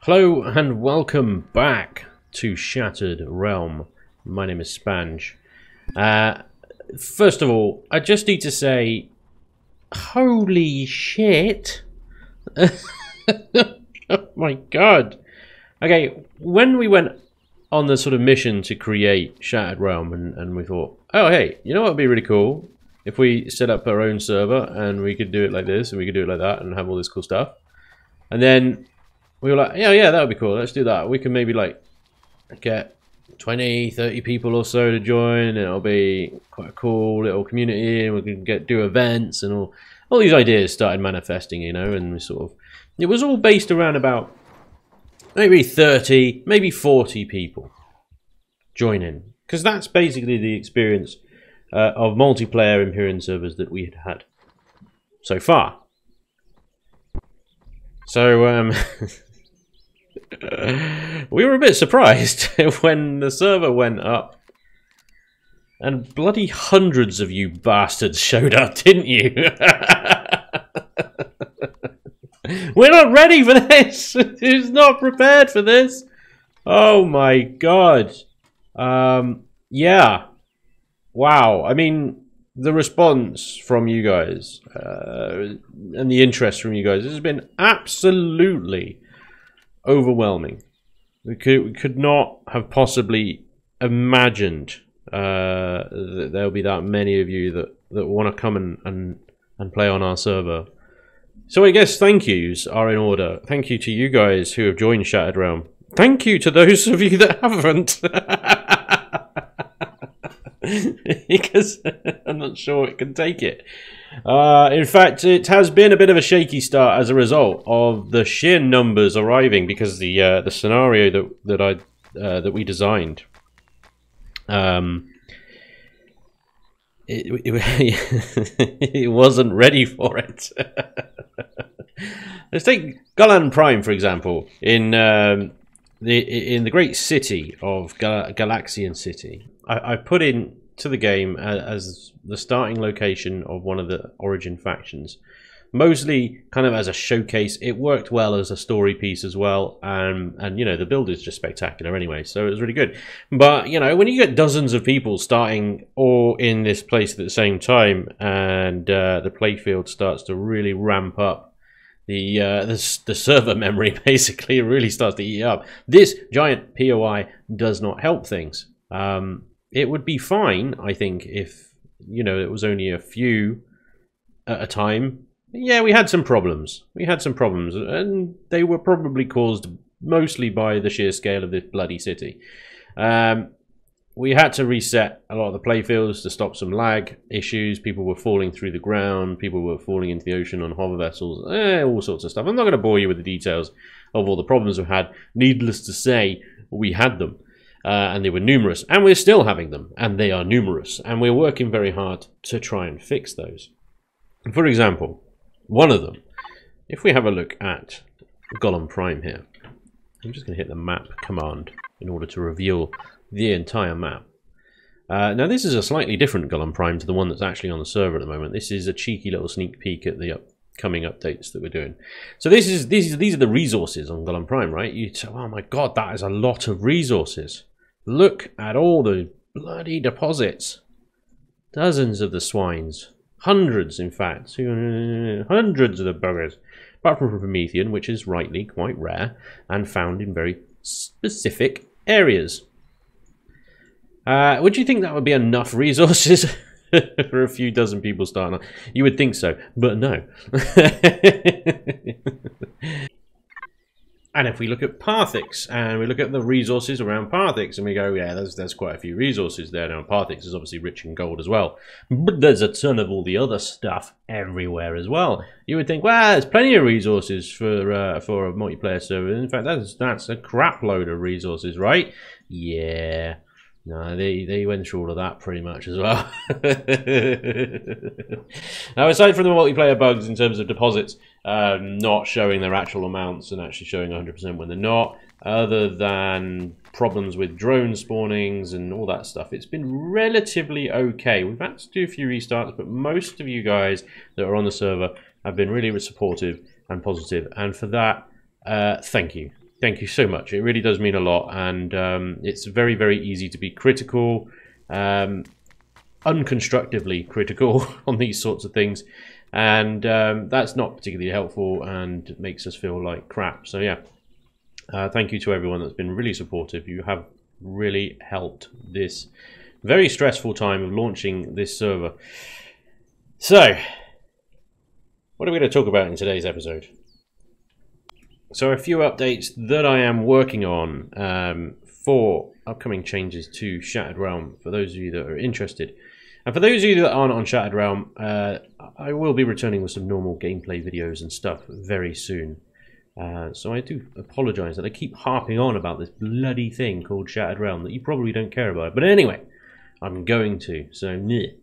Hello and welcome back to Shattered Realm. My name is Spanj. First of all, I just need to say, holy shit! Oh my god! Okay, when we went on the sort of mission to create Shattered Realm, and we thought, oh hey, you know what would be really cool? If we set up our own server and we could do it like this and we could do it like that and have all this cool stuff. And then we were like, yeah, that would be cool. Let's do that. We can maybe like get 20, 30 people or so to join. And it'll be quite a cool little community, and we can do events, and all these ideas started manifesting, you know. And we sort of, it was all based around about maybe 30, maybe 40 people joining, because that's basically the experience of multiplayer Empyrion servers that we had had so far. So we were a bit surprised when the server went up and bloody hundreds of you bastards showed up, didn't you? We're not ready for this. Who's not prepared for this? Oh my god. Yeah. Wow. I mean, the response from you guys and the interest from you guys has been absolutely overwhelming. We could not have possibly imagined that there'll be that many of you that want to come and play on our server. So I guess thank yous are in order. Thank you to you guys who have joined Shattered Realm. Thank you to those of you that haven't. Because I'm not sure it can take it. In fact, it has been a bit of a shaky start as a result of the sheer numbers arriving, because the scenario that we designed, it wasn't ready for it. Let's take Galan Prime, for example, in the great city of Galaxian City. I put in to the game as the starting location of one of the Origin factions, mostly kind of as a showcase. It worked well as a story piece as well, and you know, the build is just spectacular anyway, so it was really good. But you know, when you get dozens of people starting all in this place at the same time, and the playfield starts to really ramp up, the server memory basically really starts to eat up. This giant POI does not help things. It would be fine, I think, if, you know, it was only a few at a time. Yeah, we had some problems. And they were probably caused mostly by the sheer scale of this bloody city. We had to reset a lot of the playfields to stop some lag issues. People were falling through the ground. People were falling into the ocean on hover vessels. All sorts of stuff. I'm not going to bore you with the details of all the problems we've had. Needless to say, we had them. And they were numerous, and we're still having them, and they are numerous, and we're working very hard to try and fix those. For example, one of them, if we have a look at Galan Prime here, I'm just going to hit the map command in order to reveal the entire map. Now this is a slightly different Galan Prime to the one that's actually on the server at the moment. This is a cheeky little sneak peek at the upcoming updates that we're doing. So these are the resources on Galan Prime, right? You say, oh my god, that is a lot of resources. Look at all the bloody deposits. Dozens of the swines. Hundreds, in fact. Hundreds of the buggers. Apart from Promethean, which is rightly quite rare and found in very specific areas. Would you think that would be enough resources for a few dozen people starting on? You would think so, but no. And if we look at Parthix, and we look at the resources around Parthix, and we go, yeah, there's quite a few resources there. Now, Parthix is obviously rich in gold as well, but there's a ton of all the other stuff everywhere as well. You would think, well, there's plenty of resources for a multiplayer server. In fact, that's a crap load of resources, right? Yeah. No, they went through all of that pretty much as well. Now, aside from the multiplayer bugs in terms of deposits not showing their actual amounts and actually showing 100% when they're not, other than problems with drone spawnings and all that stuff, it's been relatively okay. We've had to do a few restarts, but most of you guys that are on the server have been really supportive and positive, and for that, thank you. thank you so much. It really does mean a lot, and it's very, very easy to be critical, unconstructively critical on these sorts of things, and that's not particularly helpful and makes us feel like crap. So yeah, thank you to everyone that's been really supportive. You have really helped this very stressful time of launching this server. So, what are we going to talk about in today's episode? So a few updates that I am working on for upcoming changes to Shattered Realm, for those of you that are interested. And for those of you that aren't on Shattered Realm, I will be returning with some normal gameplay videos and stuff very soon. So I do apologise that I keep harping on about this bloody thing called Shattered Realm that you probably don't care about. But anyway, I'm going to, so meh.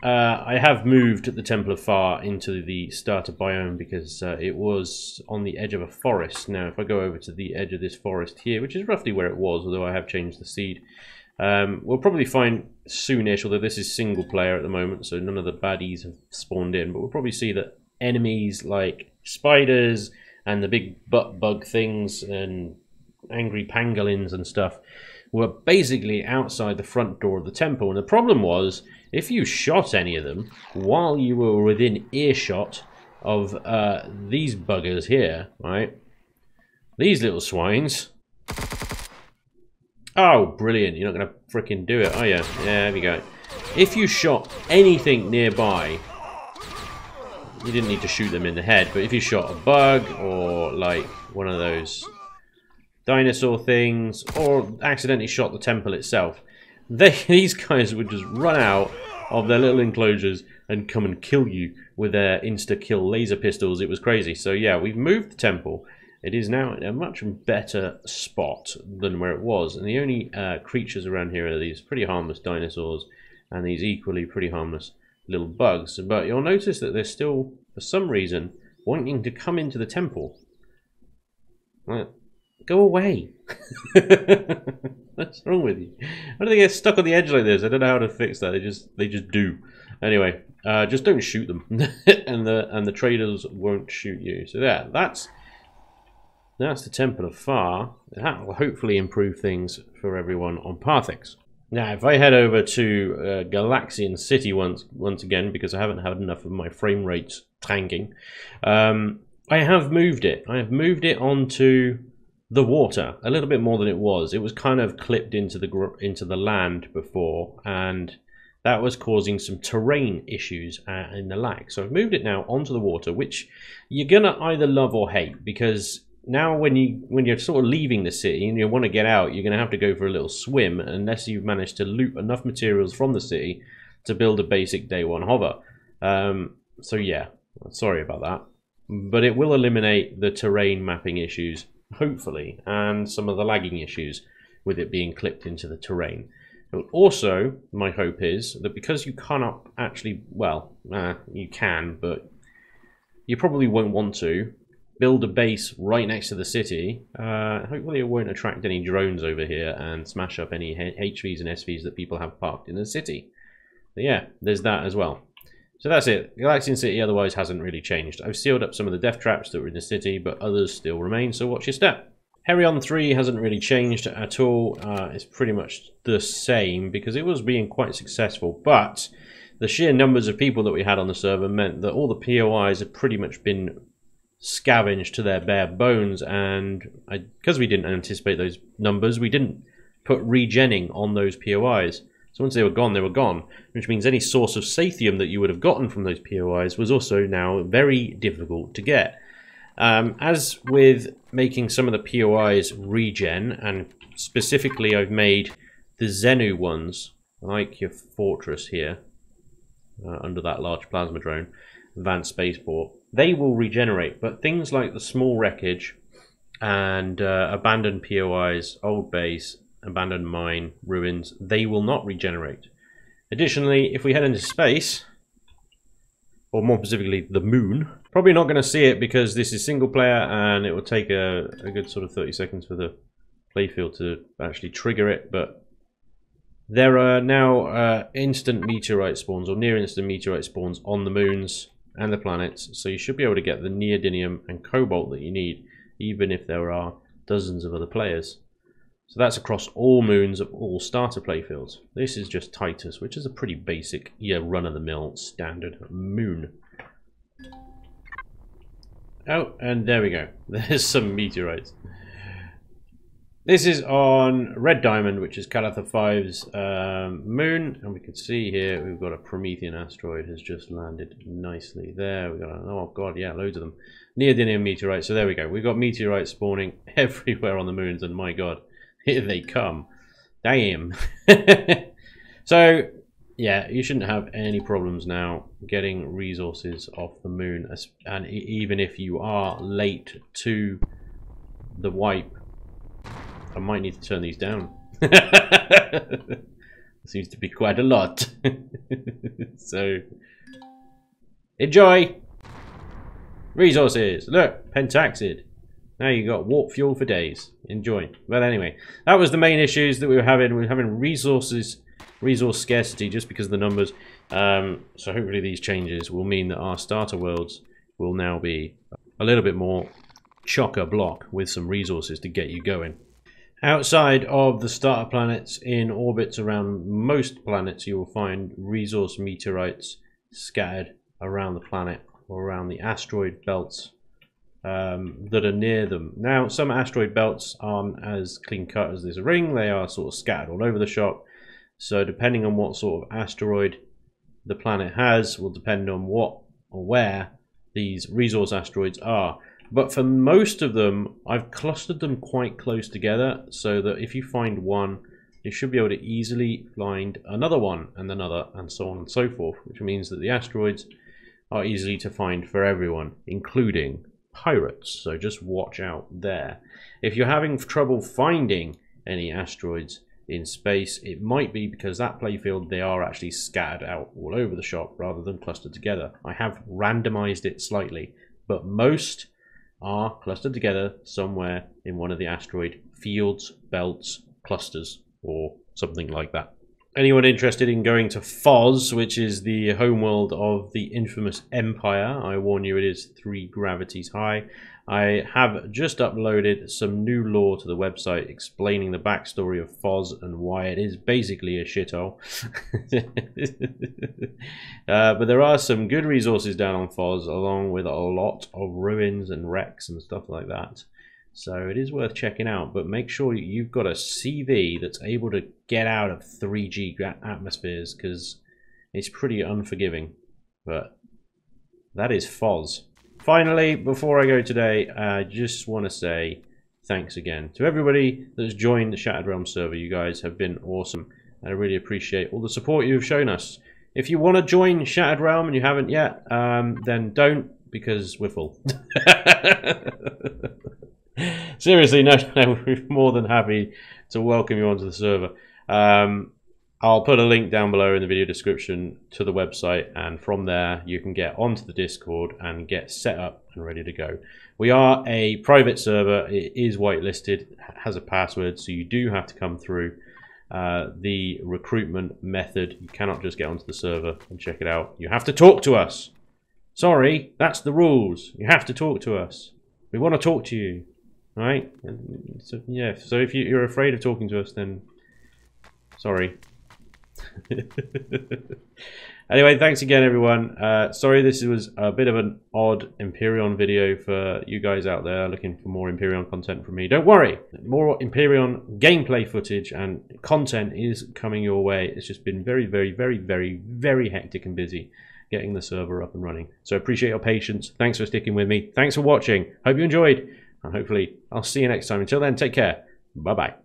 I have moved the Temple of Far into the starter biome because it was on the edge of a forest. Now, if I go over to the edge of this forest here, which is roughly where it was, although I have changed the seed, we'll probably find soonish, although this is single player at the moment, so none of the baddies have spawned in, but we'll probably see that enemies like spiders and the big butt bug things and angry pangolins and stuff were basically outside the front door of the temple. And the problem was, if you shot any of them while you were within earshot of these buggers here, right? These little swines. Oh, brilliant. You're not going to fricking do it, are you? Yeah, there we go. If you shot anything nearby, you didn't need to shoot them in the head, but if you shot a bug or like one of those dinosaur things, or accidentally shot the temple itself, these guys would just run out of their little enclosures and come and kill you with their insta-kill laser pistols. It was crazy. So yeah, we've moved the temple. It is now in a much better spot than where it was, and the only creatures around here are these pretty harmless dinosaurs and these equally pretty harmless little bugs. But you'll notice that they're still, for some reason, wanting to come into the temple. Go away. What's wrong with you? Why do they get stuck on the edge like this? I don't know how to fix that. They just do. Anyway, just don't shoot them, and the traders won't shoot you. So yeah, that's the Temple of Far. That will hopefully improve things for everyone on Parthix. Now, if I head over to Galaxian City once again, because I haven't had enough of my frame rates tanking, I have moved it. I have moved it onto the water a little bit more than it was. It was kind of clipped into the land before, and that was causing some terrain issues in the lag. So I've moved it now onto the water, which you're gonna either love or hate, because now when you're sort of leaving the city and you want to get out, you're gonna have to go for a little swim unless you've managed to loot enough materials from the city to build a basic day one hover. So yeah, sorry about that, but it will eliminate the terrain mapping issues, hopefully, and some of the lagging issues with it being clipped into the terrain. Also, my hope is that because you cannot actually, well, you can, but you probably won't want to build a base right next to the city. Hopefully it won't attract any drones over here and smash up any HVs and SVs that people have parked in the city. But yeah, there's that as well. So that's it. Galaxian City otherwise hasn't really changed. I've sealed up some of the death traps that were in the city, but others still remain, so watch your step. Empyrion 3 hasn't really changed at all. It's pretty much the same because it was being quite successful, but the sheer numbers of people that we had on the server meant that all the POIs have pretty much been scavenged to their bare bones, and because we didn't anticipate those numbers, we didn't put regenning on those POIs. So once they were gone, which means any source of Sathium that you would have gotten from those POIs was also now very difficult to get. As with making some of the POIs regen, and specifically I've made the Xenu ones, like your fortress here, under that large plasma drone, advanced spaceport, they will regenerate, but things like the small wreckage and abandoned POIs, old base, abandoned mine, ruins, they will not regenerate. Additionally, if we head into space, or more specifically the moon, probably not going to see it because this is single player and it will take a good sort of 30 seconds for the playfield to actually trigger it, but there are now instant meteorite spawns or near instant meteorite spawns on the moons. and the planets, so you should be able to get the neodymium and cobalt that you need, even if there are dozens of other players. So that's across all moons of all starter playfields. This is just Titus, which is a pretty basic, run-of-the-mill standard moon. Oh, and there we go. There's some meteorites. This is on Red Diamond, which is Calathur 5's moon, and we can see here we've got a Promethean asteroid has just landed nicely there. We've got oh god, yeah, loads of them. Neodymium meteorites. So there we go. We've got meteorites spawning everywhere on the moons, and my god, here they come. Damn. So yeah, you shouldn't have any problems now getting resources off the moon, and even if you are late to the wipe. I might need to turn these down. Seems to be quite a lot. So, enjoy! Resources! Look, pentaxid. Now you got warp fuel for days. Enjoy. But anyway, that was the main issues that we were having. We were having resource scarcity just because of the numbers. So hopefully these changes will mean that our starter worlds will now be a little bit more chock-a-block with some resources to get you going. Outside of the starter planets, in orbits around most planets, you will find resource meteorites scattered around the planet or around the asteroid belts that are near them. Now, some asteroid belts aren't as clean cut as this ring. They are sort of scattered all over the shop. So depending on what sort of asteroid the planet has will depend on what or where these resource asteroids are. But for most of them, I've clustered them quite close together so that if you find one, you should be able to easily find another one and another and so on and so forth, which means that the asteroids are easily to find for everyone, including pirates. So just watch out there. If you're having trouble finding any asteroids in space, it might be because that playfield, they are actually scattered out all over the shop rather than clustered together. I have randomized it slightly, but most are clustered together somewhere in one of the asteroid fields, belts, clusters, or something like that. Anyone interested in going to POS, which is the homeworld of the infamous Empire, I warn you, it is 3 gravities high. I have just uploaded some new lore to the website explaining the backstory of POS and why it is basically a shithole. But there are some good resources down on POS, along with a lot of ruins and wrecks and stuff like that. So it is worth checking out, but make sure you've got a CV that's able to get out of 3G atmospheres, because it's pretty unforgiving. But that is POS. Finally, before I go today, I just want to say thanks again to everybody that's joined the Shattered Realm server. You guys have been awesome, and I really appreciate all the support you've shown us. If you want to join Shattered Realm and you haven't yet, then don't, because we're full. Seriously, no, we're more than happy to welcome you onto the server. I'll put a link down below in the video description to the website, and from there you can get onto the Discord and get set up and ready to go. We are a private server. It is whitelisted, has a password, so you do have to come through the recruitment method. You cannot just get onto the server and check it out. You have to talk to us. Sorry, that's the rules. You have to talk to us. We want to talk to you. Right? So, yeah, so if you're afraid of talking to us, then sorry. Anyway, thanks again, everyone. Sorry this was a bit of an odd Empyrion video for you guys out there looking for more Empyrion content from me. Don't worry, more Empyrion gameplay footage and content is coming your way. It's just been very, very, very, very, very hectic and busy getting the server up and running. So I appreciate your patience. Thanks for sticking with me. Thanks for watching. Hope you enjoyed. And hopefully I'll see you next time. Until then, take care. Bye-bye.